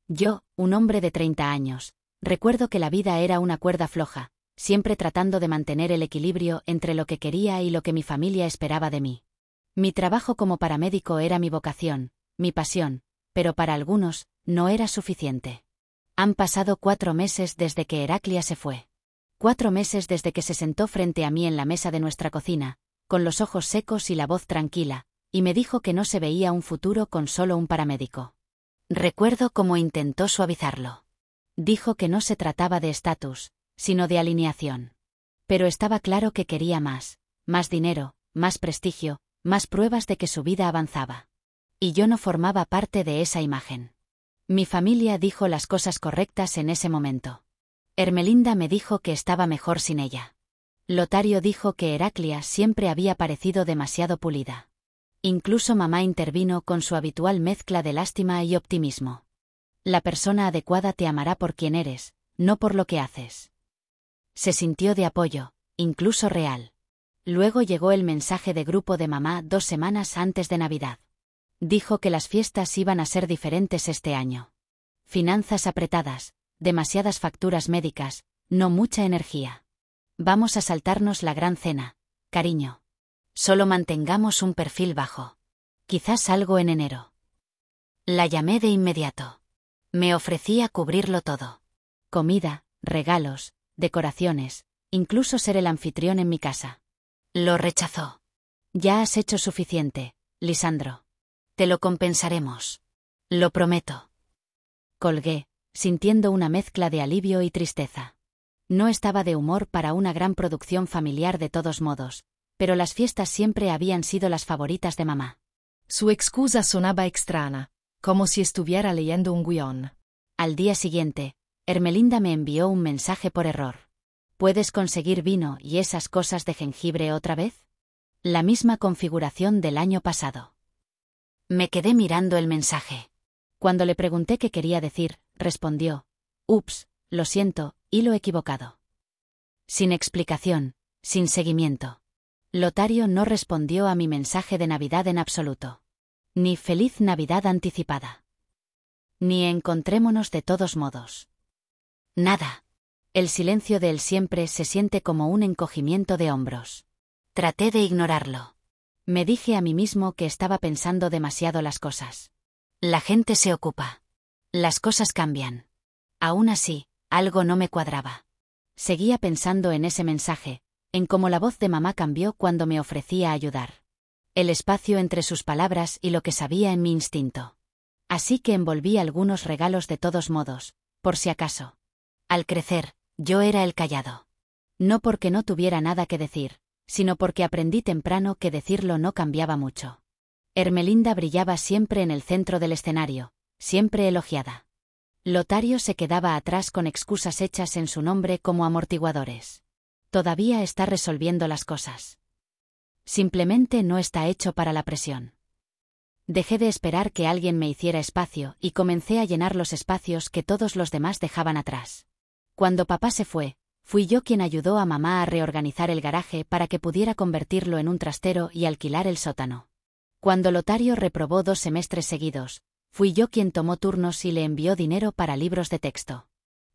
Yo, un hombre de 30 años, recuerdo que la vida era una cuerda floja, siempre tratando de mantener el equilibrio entre lo que quería y lo que mi familia esperaba de mí. Mi trabajo como paramédico era mi vocación, mi pasión, pero para algunos, no era suficiente. Han pasado 4 meses desde que Heraclia se fue. 4 meses desde que se sentó frente a mí en la mesa de nuestra cocina, con los ojos secos y la voz tranquila, y me dijo que no se veía un futuro con solo un paramédico. Recuerdo cómo intentó suavizarlo. Dijo que no se trataba de estatus, sino de alineación. Pero estaba claro que quería más dinero, más prestigio, más pruebas de que su vida avanzaba. Y yo no formaba parte de esa imagen. Mi familia dijo las cosas correctas en ese momento. Ermelinda me dijo que estaba mejor sin ella. Lotario dijo que Heraclia siempre había parecido demasiado pulida. Incluso mamá intervino con su habitual mezcla de lástima y optimismo. La persona adecuada te amará por quien eres, no por lo que haces. Se sintió de apoyo, incluso real. Luego llegó el mensaje de grupo de mamá 2 semanas antes de Navidad. Dijo que las fiestas iban a ser diferentes este año. Finanzas apretadas, demasiadas facturas médicas, no mucha energía. Vamos a saltarnos la gran cena, cariño. Solo mantengamos un perfil bajo. Quizás algo en enero. La llamé de inmediato. Me ofrecía cubrirlo todo. Comida, regalos, decoraciones, incluso ser el anfitrión en mi casa. Lo rechazó. Ya has hecho suficiente, Lisandro. Te lo compensaremos. Lo prometo. Colgué, sintiendo una mezcla de alivio y tristeza. No estaba de humor para una gran producción familiar de todos modos, pero las fiestas siempre habían sido las favoritas de mamá. Su excusa sonaba extraña, como si estuviera leyendo un guión. Al día siguiente, Ermelinda me envió un mensaje por error. ¿Puedes conseguir vino y esas cosas de jengibre otra vez? La misma configuración del año pasado. Me quedé mirando el mensaje. Cuando le pregunté qué quería decir, respondió: «Ups, lo siento, hilo equivocado». Sin explicación, sin seguimiento. Lotario no respondió a mi mensaje de Navidad en absoluto. Ni feliz Navidad anticipada. Ni encontrémonos de todos modos. Nada. El silencio de él siempre se siente como un encogimiento de hombros. Traté de ignorarlo. Me dije a mí mismo que estaba pensando demasiado las cosas. La gente se ocupa. Las cosas cambian. Aún así, algo no me cuadraba. Seguía pensando en ese mensaje, en cómo la voz de mamá cambió cuando me ofrecía ayudar. El espacio entre sus palabras y lo que sabía en mi instinto. Así que envolví algunos regalos de todos modos, por si acaso. Al crecer, yo era el callado. No porque no tuviera nada que decir, sino porque aprendí temprano que decirlo no cambiaba mucho. Ermelinda brillaba siempre en el centro del escenario, siempre elogiada. Lotario se quedaba atrás con excusas hechas en su nombre como amortiguadores. Todavía está resolviendo las cosas. Simplemente no está hecho para la presión. Dejé de esperar que alguien me hiciera espacio y comencé a llenar los espacios que todos los demás dejaban atrás. Cuando papá se fue, fui yo quien ayudó a mamá a reorganizar el garaje para que pudiera convertirlo en un trastero y alquilar el sótano. Cuando Lotario reprobó 2 semestres seguidos, fui yo quien tomó turnos y le envió dinero para libros de texto.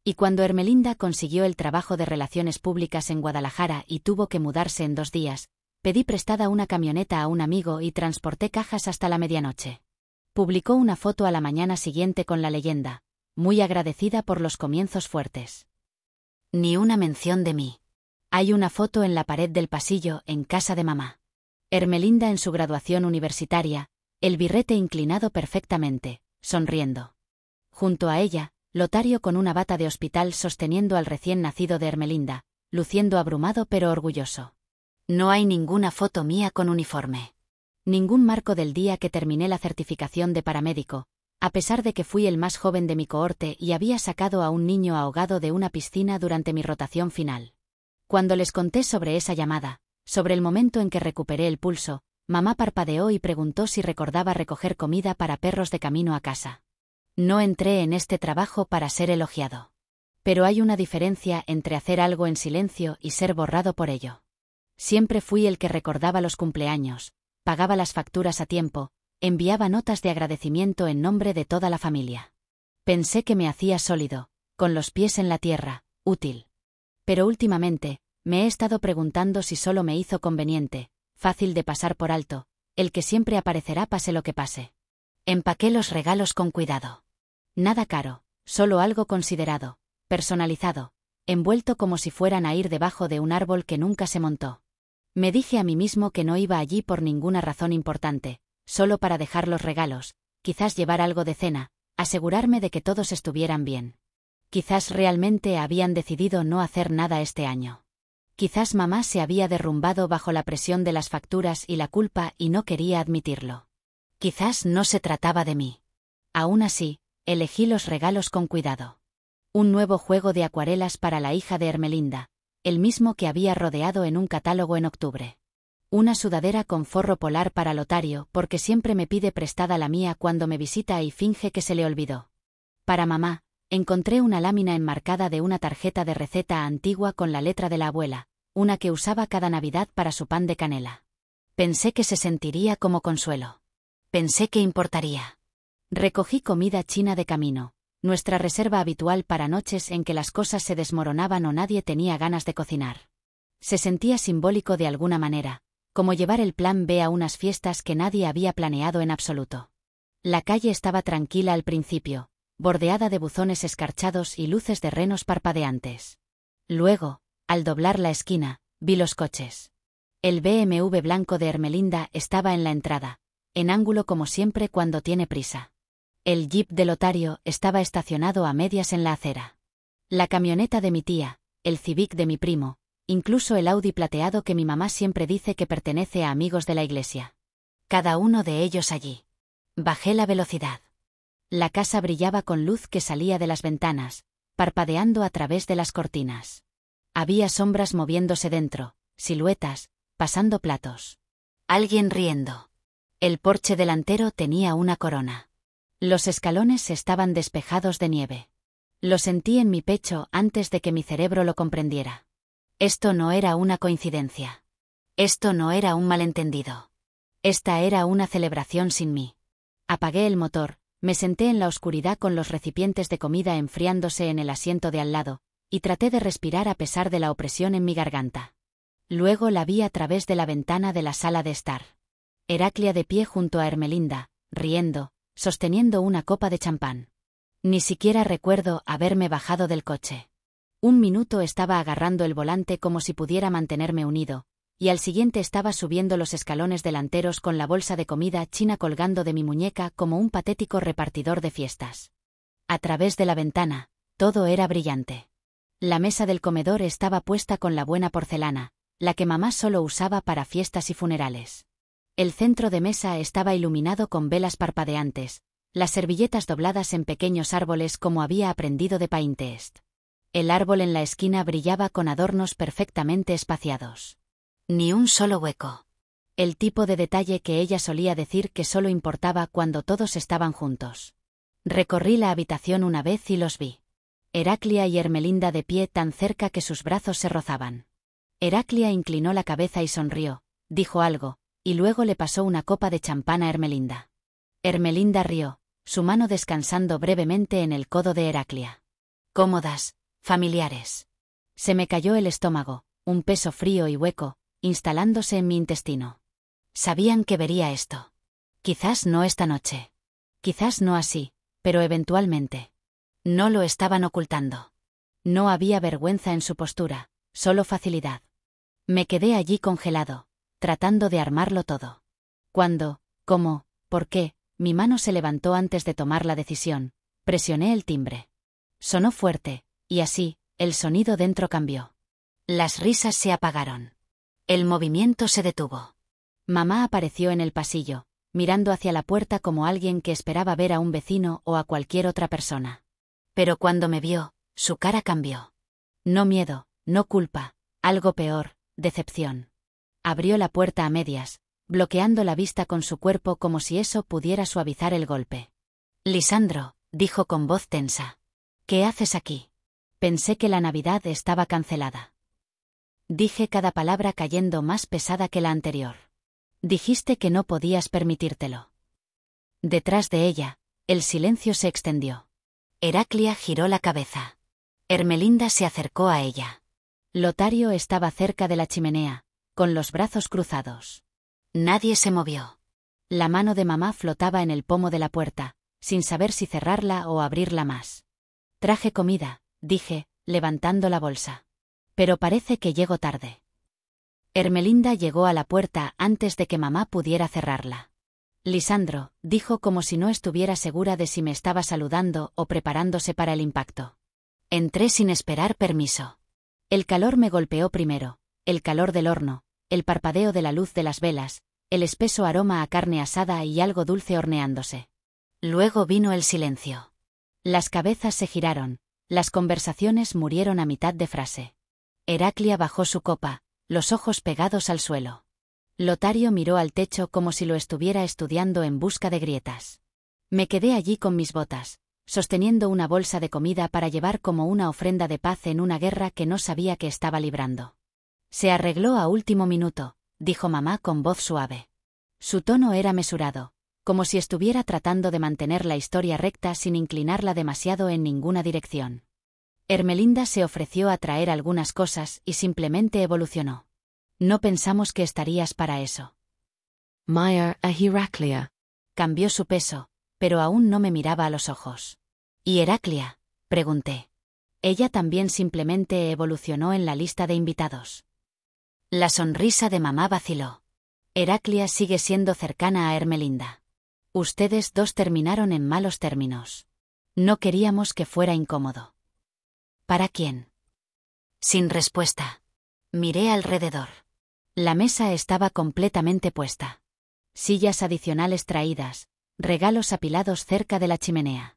Y cuando Ermelinda consiguió el trabajo de Relaciones Públicas en Guadalajara y tuvo que mudarse en 2 días, pedí prestada una camioneta a un amigo y transporté cajas hasta la medianoche. Publicó una foto a la mañana siguiente con la leyenda: «Muy agradecida por los comienzos fuertes». Ni una mención de mí. Hay una foto en la pared del pasillo en casa de mamá. Ermelinda en su graduación universitaria, el birrete inclinado perfectamente, sonriendo. Junto a ella, Lotario con una bata de hospital sosteniendo al recién nacido de Ermelinda, luciendo abrumado pero orgulloso. No hay ninguna foto mía con uniforme. Ningún marco del día que terminé la certificación de paramédico, a pesar de que fui el más joven de mi cohorte y había sacado a un niño ahogado de una piscina durante mi rotación final. Cuando les conté sobre esa llamada, sobre el momento en que recuperé el pulso, mamá parpadeó y preguntó si recordaba recoger comida para perros de camino a casa. No entré en este trabajo para ser elogiado. Pero hay una diferencia entre hacer algo en silencio y ser borrado por ello. Siempre fui el que recordaba los cumpleaños, pagaba las facturas a tiempo, enviaba notas de agradecimiento en nombre de toda la familia. Pensé que me hacía sólido, con los pies en la tierra, útil. Pero últimamente, me he estado preguntando si solo me hizo conveniente, fácil de pasar por alto, el que siempre aparecerá pase lo que pase. Empaqué los regalos con cuidado. Nada caro, solo algo considerado, personalizado, envuelto como si fueran a ir debajo de un árbol que nunca se montó. Me dije a mí mismo que no iba allí por ninguna razón importante, solo para dejar los regalos, quizás llevar algo de cena, asegurarme de que todos estuvieran bien. Quizás realmente habían decidido no hacer nada este año. Quizás mamá se había derrumbado bajo la presión de las facturas y la culpa y no quería admitirlo. Quizás no se trataba de mí. Aún así, elegí los regalos con cuidado. Un nuevo juego de acuarelas para la hija de Ermelinda, el mismo que había rodeado en un catálogo en octubre. Una sudadera con forro polar para Lotario porque siempre me pide prestada la mía cuando me visita y finge que se le olvidó. Para mamá, encontré una lámina enmarcada de una tarjeta de receta antigua con la letra de la abuela, una que usaba cada Navidad para su pan de canela. Pensé que se sentiría como consuelo. Pensé que importaría. Recogí comida china de camino, nuestra reserva habitual para noches en que las cosas se desmoronaban o nadie tenía ganas de cocinar. Se sentía simbólico de alguna manera, como llevar el plan B a unas fiestas que nadie había planeado en absoluto. La calle estaba tranquila al principio, bordeada de buzones escarchados y luces de renos parpadeantes. Luego, al doblar la esquina, vi los coches. El BMW blanco de Ermelinda estaba en la entrada, en ángulo como siempre cuando tiene prisa. El Jeep de Lotario estaba estacionado a medias en la acera. La camioneta de mi tía, el Civic de mi primo, incluso el Audi plateado que mi mamá siempre dice que pertenece a amigos de la iglesia. Cada uno de ellos allí. Bajé la velocidad. La casa brillaba con luz que salía de las ventanas, parpadeando a través de las cortinas. Había sombras moviéndose dentro, siluetas, pasando platos. Alguien riendo. El porche delantero tenía una corona. Los escalones estaban despejados de nieve. Lo sentí en mi pecho antes de que mi cerebro lo comprendiera. Esto no era una coincidencia. Esto no era un malentendido. Esta era una celebración sin mí. Apagué el motor, me senté en la oscuridad con los recipientes de comida enfriándose en el asiento de al lado, y traté de respirar a pesar de la opresión en mi garganta. Luego la vi a través de la ventana de la sala de estar. Heraclia de pie junto a Ermelinda, riendo, sosteniendo una copa de champán. Ni siquiera recuerdo haberme bajado del coche. Un minuto estaba agarrando el volante como si pudiera mantenerme unido, y al siguiente estaba subiendo los escalones delanteros con la bolsa de comida china colgando de mi muñeca como un patético repartidor de fiestas. A través de la ventana, todo era brillante. La mesa del comedor estaba puesta con la buena porcelana, la que mamá solo usaba para fiestas y funerales. El centro de mesa estaba iluminado con velas parpadeantes, las servilletas dobladas en pequeños árboles como había aprendido de Pinterest. El árbol en la esquina brillaba con adornos perfectamente espaciados. Ni un solo hueco. El tipo de detalle que ella solía decir que solo importaba cuando todos estaban juntos. Recorrí la habitación una vez y los vi. Heraclia y Ermelinda de pie tan cerca que sus brazos se rozaban. Heraclia inclinó la cabeza y sonrió, dijo algo, y luego le pasó una copa de champán a Ermelinda. Ermelinda rió, su mano descansando brevemente en el codo de Heraclia. Cómodas, familiares. Se me cayó el estómago, un peso frío y hueco, instalándose en mi intestino. Sabían que vería esto. Quizás no esta noche. Quizás no así, pero eventualmente. No lo estaban ocultando. No había vergüenza en su postura, solo facilidad. Me quedé allí congelado, tratando de armarlo todo. Cuando, cómo, por qué, mi mano se levantó antes de tomar la decisión, presioné el timbre. Sonó fuerte, y así, el sonido dentro cambió. Las risas se apagaron. El movimiento se detuvo. Mamá apareció en el pasillo, mirando hacia la puerta como alguien que esperaba ver a un vecino o a cualquier otra persona. Pero cuando me vio, su cara cambió. No miedo, no culpa, algo peor, decepción. Abrió la puerta a medias, bloqueando la vista con su cuerpo como si eso pudiera suavizar el golpe. Lisandro, dijo con voz tensa. ¿Qué haces aquí? Pensé que la Navidad estaba cancelada. Dije cada palabra cayendo más pesada que la anterior. Dijiste que no podías permitírtelo. Detrás de ella, el silencio se extendió. Heraclia giró la cabeza. Ermelinda se acercó a ella. Lotario estaba cerca de la chimenea, con los brazos cruzados. Nadie se movió. La mano de mamá flotaba en el pomo de la puerta, sin saber si cerrarla o abrirla más. Traje comida, dije, levantando la bolsa. Pero parece que llego tarde. Ermelinda llegó a la puerta antes de que mamá pudiera cerrarla. Lisandro, dijo como si no estuviera segura de si me estaba saludando o preparándose para el impacto. Entré sin esperar permiso. El calor me golpeó primero, el calor del horno, el parpadeo de la luz de las velas, el espeso aroma a carne asada y algo dulce horneándose. Luego vino el silencio. Las cabezas se giraron, las conversaciones murieron a mitad de frase. Heraclia bajó su copa, los ojos pegados al suelo. Lotario miró al techo como si lo estuviera estudiando en busca de grietas. Me quedé allí con mis botas, sosteniendo una bolsa de comida para llevar como una ofrenda de paz en una guerra que no sabía que estaba librando. Se arregló a último minuto, dijo mamá con voz suave. Su tono era mesurado, como si estuviera tratando de mantener la historia recta sin inclinarla demasiado en ninguna dirección. Ermelinda se ofreció a traer algunas cosas y simplemente evolucionó. No pensamos que estarías para eso. Maya a Heraclia. Cambió su peso, pero aún no me miraba a los ojos. ¿Y Heraclia?, pregunté. Ella también simplemente evolucionó en la lista de invitados. La sonrisa de mamá vaciló. Heraclia sigue siendo cercana a Ermelinda. Ustedes dos terminaron en malos términos. No queríamos que fuera incómodo. ¿Para quién? Sin respuesta. Miré alrededor. La mesa estaba completamente puesta. Sillas adicionales traídas, regalos apilados cerca de la chimenea.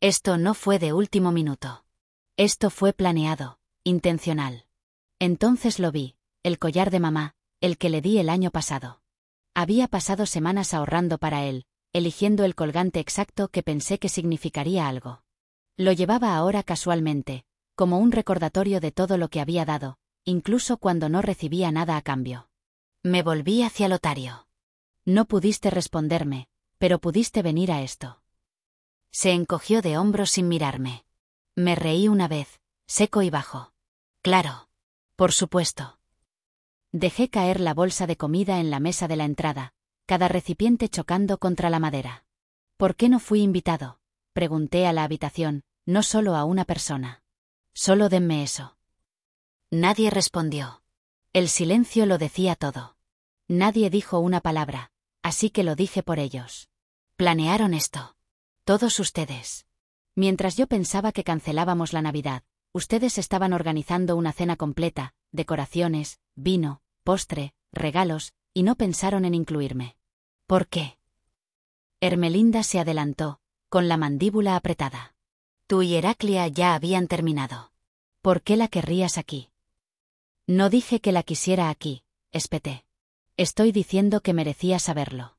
Esto no fue de último minuto. Esto fue planeado, intencional. Entonces lo vi, el collar de mamá, el que le di el año pasado. Había pasado semanas ahorrando para él, eligiendo el colgante exacto que pensé que significaría algo. Lo llevaba ahora casualmente, como un recordatorio de todo lo que había dado, incluso cuando no recibía nada a cambio. Me volví hacia Lotario. No pudiste responderme, pero pudiste venir a esto. Se encogió de hombros sin mirarme. Me reí una vez, seco y bajo. Claro. Por supuesto. Dejé caer la bolsa de comida en la mesa de la entrada, cada recipiente chocando contra la madera. ¿Por qué no fui invitado?, pregunté a la habitación, no solo a una persona. Solo denme eso. Nadie respondió. El silencio lo decía todo. Nadie dijo una palabra, así que lo dije por ellos. Planearon esto. Todos ustedes. Mientras yo pensaba que cancelábamos la Navidad, ustedes estaban organizando una cena completa, decoraciones, vino, postre, regalos, y no pensaron en incluirme. ¿Por qué? Ermelinda se adelantó, con la mandíbula apretada. Tú y Heraclia ya habían terminado. ¿Por qué la querrías aquí? No dije que la quisiera aquí, espeté. Estoy diciendo que merecía saberlo.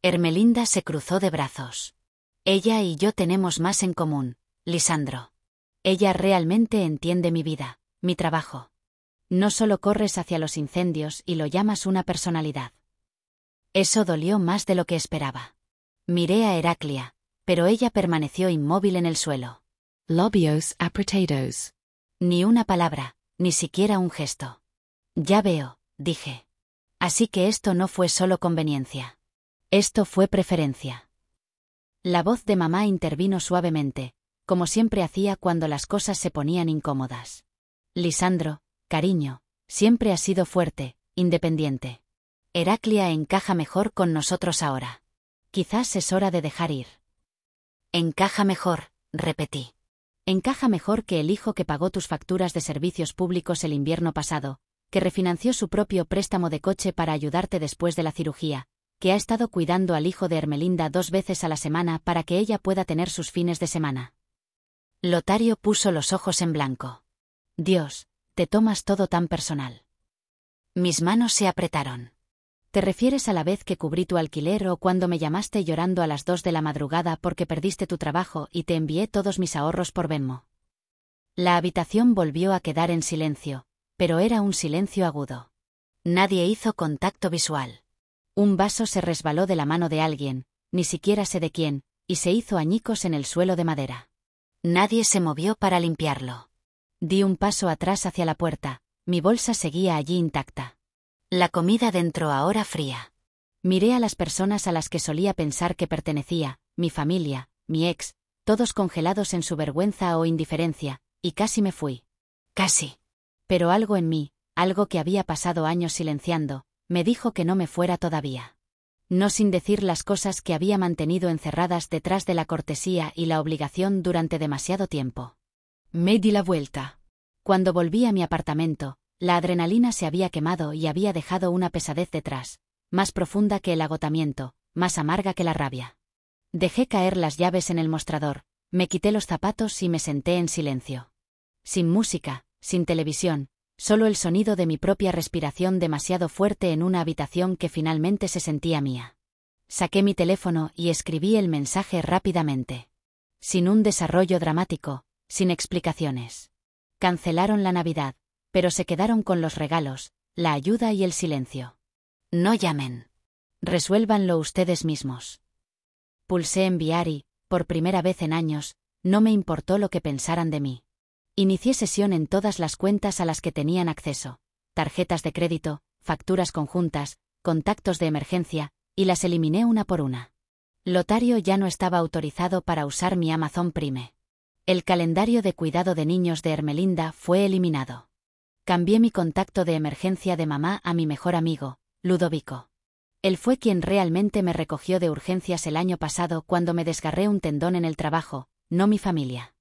Ermelinda se cruzó de brazos. Ella y yo tenemos más en común, Lisandro. Ella realmente entiende mi vida, mi trabajo. No solo corres hacia los incendios y lo llamas una personalidad. Eso dolió más de lo que esperaba. Miré a Heraclia, pero ella permaneció inmóvil en el suelo. Labios apretados. Ni una palabra, ni siquiera un gesto. Ya veo, dije. Así que esto no fue solo conveniencia. Esto fue preferencia. La voz de mamá intervino suavemente, como siempre hacía cuando las cosas se ponían incómodas. Lisandro, cariño, siempre has sido fuerte, independiente. Heraclia encaja mejor con nosotros ahora. Quizás es hora de dejar ir. Encaja mejor, repetí. Encaja mejor que el hijo que pagó tus facturas de servicios públicos el invierno pasado, que refinanció su propio préstamo de coche para ayudarte después de la cirugía, que ha estado cuidando al hijo de Ermelinda 2 veces a la semana para que ella pueda tener sus fines de semana. Lotario puso los ojos en blanco. Dios, te tomas todo tan personal. Mis manos se apretaron. ¿Te refieres a la vez que cubrí tu alquiler o cuando me llamaste llorando a las 2 de la madrugada porque perdiste tu trabajo y te envié todos mis ahorros por Venmo? La habitación volvió a quedar en silencio, pero era un silencio agudo. Nadie hizo contacto visual. Un vaso se resbaló de la mano de alguien, ni siquiera sé de quién, y se hizo añicos en el suelo de madera. Nadie se movió para limpiarlo. Di un paso atrás hacia la puerta, mi bolsa seguía allí intacta. La comida dentro ahora fría. Miré a las personas a las que solía pensar que pertenecía, mi familia, mi ex, todos congelados en su vergüenza o indiferencia, y casi me fui. Casi. Pero algo en mí, algo que había pasado años silenciando, me dijo que no me fuera todavía. No sin decir las cosas que había mantenido encerradas detrás de la cortesía y la obligación durante demasiado tiempo. Me di la vuelta. Cuando volví a mi apartamento, la adrenalina se había quemado y había dejado una pesadez detrás, más profunda que el agotamiento, más amarga que la rabia. Dejé caer las llaves en el mostrador, me quité los zapatos y me senté en silencio. Sin música, sin televisión, solo el sonido de mi propia respiración demasiado fuerte en una habitación que finalmente se sentía mía. Saqué mi teléfono y escribí el mensaje rápidamente. Sin un desarrollo dramático, sin explicaciones. Cancelaron la Navidad, pero se quedaron con los regalos, la ayuda y el silencio. No llamen. Resuélvanlo ustedes mismos. Pulsé enviar y, por primera vez en años, no me importó lo que pensaran de mí. Inicié sesión en todas las cuentas a las que tenían acceso, tarjetas de crédito, facturas conjuntas, contactos de emergencia, y las eliminé una por una. Lotario ya no estaba autorizado para usar mi Amazon Prime. El calendario de cuidado de niños de Ermelinda fue eliminado. Cambié mi contacto de emergencia de mamá a mi mejor amigo, Ludovico. Él fue quien realmente me recogió de urgencias el año pasado cuando me desgarré un tendón en el trabajo, no mi familia.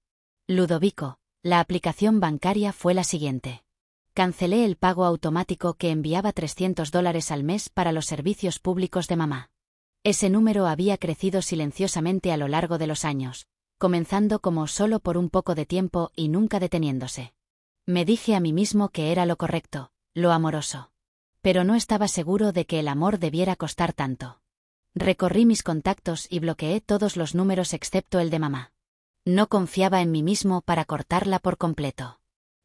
Ludovico. La aplicación bancaria fue la siguiente. Cancelé el pago automático que enviaba $300 al mes para los servicios públicos de mamá. Ese número había crecido silenciosamente a lo largo de los años, comenzando como solo por un poco de tiempo y nunca deteniéndose. Me dije a mí mismo que era lo correcto, lo amoroso. Pero no estaba seguro de que el amor debiera costar tanto. Recorrí mis contactos y bloqueé todos los números excepto el de mamá. No confiaba en mí mismo para cortarla por completo.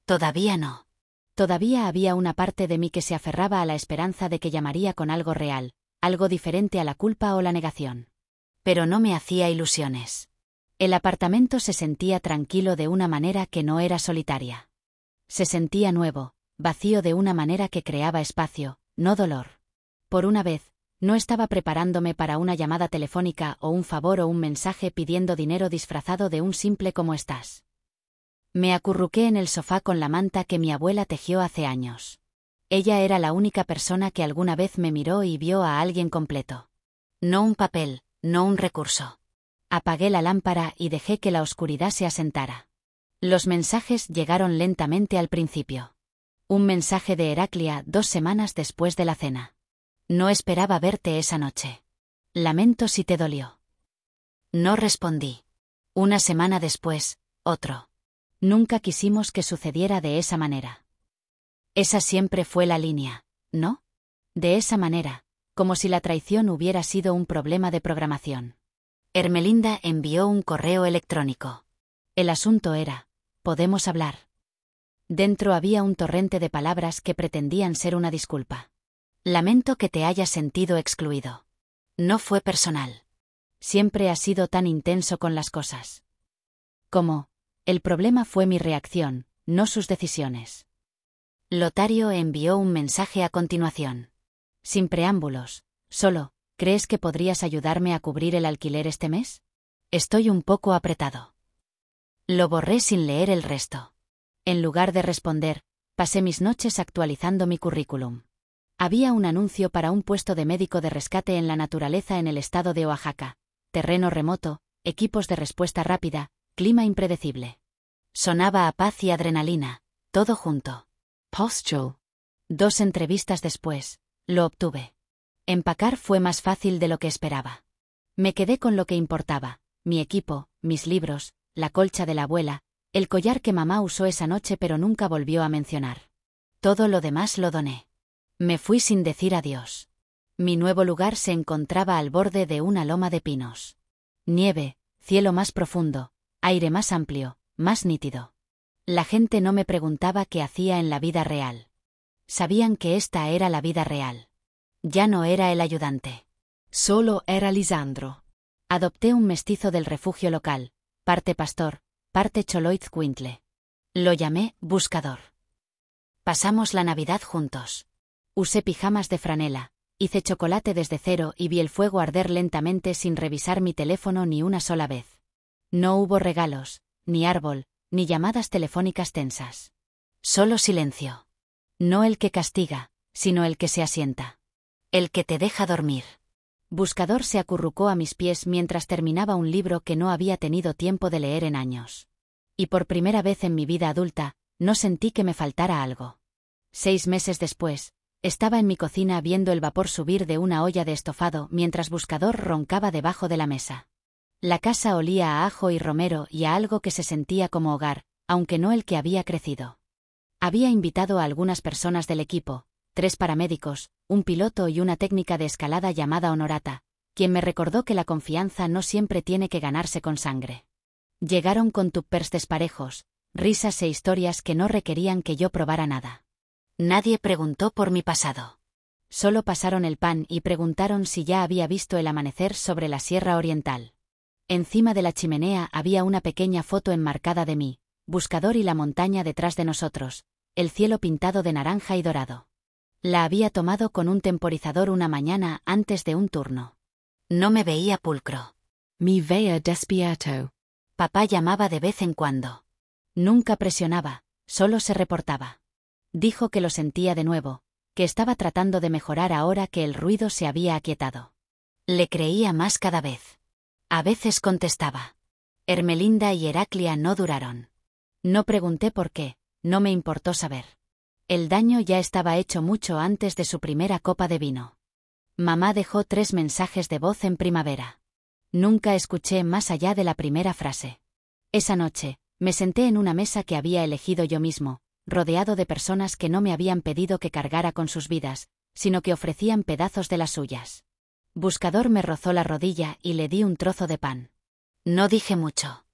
Todavía no. Todavía había una parte de mí que se aferraba a la esperanza de que llamaría con algo real, algo diferente a la culpa o la negación. Pero no me hacía ilusiones. El apartamento se sentía tranquilo de una manera que no era solitaria. Se sentía nuevo, vacío de una manera que creaba espacio, no dolor. Por una vez, no estaba preparándome para una llamada telefónica o un favor o un mensaje pidiendo dinero disfrazado de un simple ¿cómo estás? Me acurruqué en el sofá con la manta que mi abuela tejió hace años. Ella era la única persona que alguna vez me miró y vio a alguien completo. No un papel, no un recurso. Apagué la lámpara y dejé que la oscuridad se asentara. Los mensajes llegaron lentamente al principio. Un mensaje de Heraclia 2 semanas después de la cena. No esperaba verte esa noche. Lamento si te dolió. No respondí. Una semana después, otro. Nunca quisimos que sucediera de esa manera. Esa siempre fue la línea, ¿no? De esa manera, como si la traición hubiera sido un problema de programación. Ermelinda envió un correo electrónico. El asunto era, ¿podemos hablar? Dentro había un torrente de palabras que pretendían ser una disculpa. Lamento que te hayas sentido excluido. No fue personal. Siempre has sido tan intenso con las cosas. Como, el problema fue mi reacción, no sus decisiones. Lotario envió un mensaje a continuación. Sin preámbulos, solo, ¿crees que podrías ayudarme a cubrir el alquiler este mes? Estoy un poco apretado. Lo borré sin leer el resto. En lugar de responder, pasé mis noches actualizando mi currículum. Había un anuncio para un puesto de médico de rescate en la naturaleza en el estado de Oaxaca. Terreno remoto, equipos de respuesta rápida, clima impredecible. Sonaba a paz y adrenalina, todo junto. Postal. 2 entrevistas después, lo obtuve. Empacar fue más fácil de lo que esperaba. Me quedé con lo que importaba, mi equipo, mis libros, la colcha de la abuela, el collar que mamá usó esa noche pero nunca volvió a mencionar. Todo lo demás lo doné. Me fui sin decir adiós. Mi nuevo lugar se encontraba al borde de una loma de pinos. Nieve, cielo más profundo, aire más amplio, más nítido. La gente no me preguntaba qué hacía en la vida real. Sabían que esta era la vida real. Ya no era el ayudante. Solo era Lisandro. Adopté un mestizo del refugio local, parte pastor, parte Xoloitzcuintle. Lo llamé Buscador. Pasamos la Navidad juntos. Usé pijamas de franela, hice chocolate desde cero y vi el fuego arder lentamente sin revisar mi teléfono ni una sola vez. No hubo regalos, ni árbol, ni llamadas telefónicas tensas. Solo silencio. No el que castiga, sino el que se asienta. El que te deja dormir. Buscador se acurrucó a mis pies mientras terminaba un libro que no había tenido tiempo de leer en años. Y por primera vez en mi vida adulta, no sentí que me faltara algo. 6 meses después, estaba en mi cocina viendo el vapor subir de una olla de estofado mientras Buscador roncaba debajo de la mesa. La casa olía a ajo y romero y a algo que se sentía como hogar, aunque no el que había crecido. Había invitado a algunas personas del equipo, 3 paramédicos, un piloto y una técnica de escalada llamada Honorata, quien me recordó que la confianza no siempre tiene que ganarse con sangre. Llegaron con tuppers desparejos, risas e historias que no requerían que yo probara nada. Nadie preguntó por mi pasado. Solo pasaron el pan y preguntaron si ya había visto el amanecer sobre la Sierra Oriental. Encima de la chimenea había una pequeña foto enmarcada de mí, Buscador y la montaña detrás de nosotros, el cielo pintado de naranja y dorado. La había tomado con un temporizador una mañana antes de un turno. No me veía pulcro. Mi veía despierto. Papá llamaba de vez en cuando. Nunca presionaba, solo se reportaba. Dijo que lo sentía de nuevo, que estaba tratando de mejorar ahora que el ruido se había aquietado. Le creía más cada vez. A veces contestaba. Ermelinda y Heraclia no duraron. No pregunté por qué, no me importó saber. El daño ya estaba hecho mucho antes de su primera copa de vino. Mamá dejó 3 mensajes de voz en primavera. Nunca escuché más allá de la primera frase. Esa noche, me senté en una mesa que había elegido yo mismo, rodeado de personas que no me habían pedido que cargara con sus vidas, sino que ofrecían pedazos de las suyas. Buscador me rozó la rodilla y le di un trozo de pan. No dije mucho.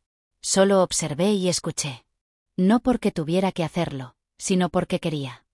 Solo observé y escuché. No porque tuviera que hacerlo, sino porque quería.